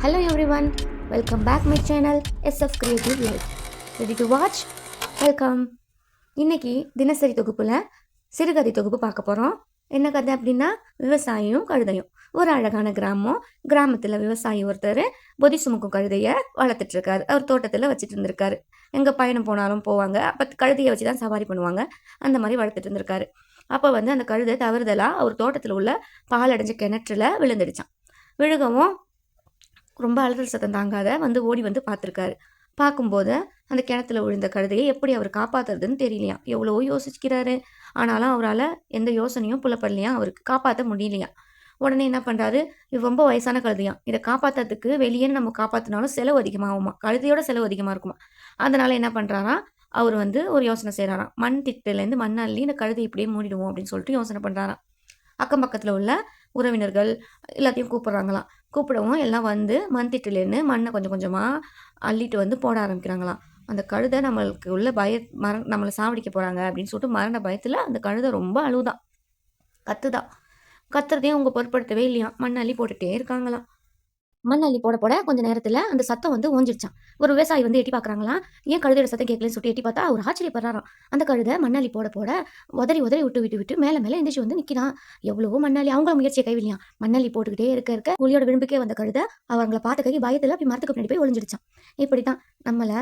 Hello everyone, welcome back my channel SF Creative Life. Ready to watch? Welcome. இன்னைக்கு தினசரி தொகுப்புல சிறுகதை தொகுப்பு பார்க்க போறோம். என்ன கதை அப்படின்னா விவசாயியும் கழுதையும். ஒரு அழகான கிராமத்துல விவசாயி ஒருத்தர் பொதி சுமக்கும் கழுதைய வளர்த்துட்டு இருக்காரு. அவர் தோட்டத்துல வச்சுட்டு இருந்திருக்காரு. எங்க பயணம் போனாலும் போவாங்க. அப்ப கழுதையை வச்சுதான் சவாரி பண்ணுவாங்க. அந்த மாதிரி வளர்த்துட்டு இருந்திருக்காரு. அப்ப அந்த கழுதை தவறுதலா அவர் தோட்டத்துல உள்ள பால் அடைஞ்ச கிணற்றுல விழுந்துடுச்சான். விழுகவும் ரொம்ப அலறல் சத்தம் தாங்காத ஓடி பார்த்துருக்காரு. பார்க்கும்போது அந்த கிணத்துல விழுந்த கழுதையை எப்படி அவர் காப்பாத்துறதுன்னு தெரியலையா. எவ்வளவோ யோசிக்கிறாரு. ஆனாலும் அவரால் எந்த யோசனையும் புலப்படலையா, அவருக்கு காப்பாற்ற முடியலையா. உடனே என்ன பண்ணுறாரு, இது ரொம்ப வயசான கழுதையாம், இதை காப்பாற்றுறதுக்கு வெளியே நம்ம காப்பாற்றினாலும் செலவு அதிகமாகுமா, கழுதையோட செலவு அதிகமாக இருக்குமா. அதனால் என்ன பண்ணுறாராம், அவர் ஒரு யோசனை செய்கிறாராம். மண் திட்டிலேருந்து மண் அள்ளி இந்த கழுதை இப்படியே மூடிடுவோம் அப்படின்னு சொல்லிட்டு யோசனை பண்ணுறாராம். அக்கம் பக்கத்தில் உள்ள உறவினர்கள் எல்லாத்தையும் கூப்பிட்றாங்களாம். கூப்பிடவும் எல்லாம் மண் திட்டிலேருந்து மண்ணை கொஞ்சம் கொஞ்சமாக அள்ளிட்டு போட ஆரம்பிக்கிறாங்களாம். அந்த கழுதை நம்மளுக்கு உள்ள நம்மளை சாவடிக்க போகிறாங்க அப்படின்னு சொல்லிட்டு மரண பயத்தில் அந்த கழுதை ரொம்ப அழுவுதான், கத்துறதையும் அவங்க பொருட்படுத்தவே இல்லையா. மண் அள்ளி போட்டுகிட்டே இருக்காங்களாம். மண் அள்ளி போட கொஞ்ச நேரத்தில் அந்த சத்தம் ஓஞ்சிருச்சான். ஒரு விவசாயி எட்டி பார்க்குறாங்களாம். ஏன் கழுதையோட சத்தம் கேட்கலன்னு சொல்லிட்டு எட்டி பார்த்தா அவர் ஆச்சரியப்படுறாராம். அந்த கழுதை மண்ணாளி போட உதறி விட்டு மேலே எந்திரிச்சு நிற்கிறான். எவ்வளவோ மண்ணாளி அவங்களும் முயற்சியை கைவிடலையாம். மண்ணாளி போட்டுக்கிட்டே இருக்க குழியோட விளிம்புக்கே வந்த கழுதை அவங்களை பார்த்த கை பயத்தில் அப்படி மரத்துக்கு பின்னாடி போய் ஒளிஞ்சிடுச்சான். இப்படித்தான் நம்மளை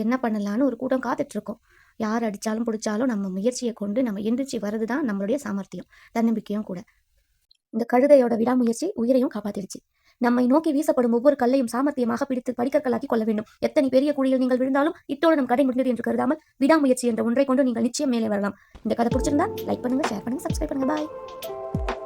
என்ன பண்ணலான்னு ஒரு கூட்டம் காத்துட்டு இருக்கோம். யார் அடித்தாலும் பிடிச்சாலும் நம்ம முயற்சியை கொண்டு நம்ம எந்திரிச்சு வர்றது தான் நம்மளுடைய சாமர்த்தியம், தன்னம்பிக்கையும் கூட. இந்த கழுதையோட விடாமுயற்சி உயிரையும் காப்பாத்திடுச்சு. நம்மை நோக்கி வீசப்படும் ஒவ்வொரு கல்லையும் சாமர்த்தியமாக பிடித்து படிக்கற்களாக்கி கொள்ள வேண்டும். எத்தனை பெரிய குழியில் நீங்கள் விழுந்தாலும் இத்தோடு நம் கடை முடிந்தது என்று கருதாமல் விடாமுயற்சி என்ற ஒன்றை கொண்டு நீங்கள் நிச்சயம் மேலே வரலாம். இந்த கதை பிடிச்சிருந்தா லைக் பண்ணுங்க, ஷேர் பண்ணுங்க, சப்ஸ்கிரைப் பண்ணுங்க. பாய்.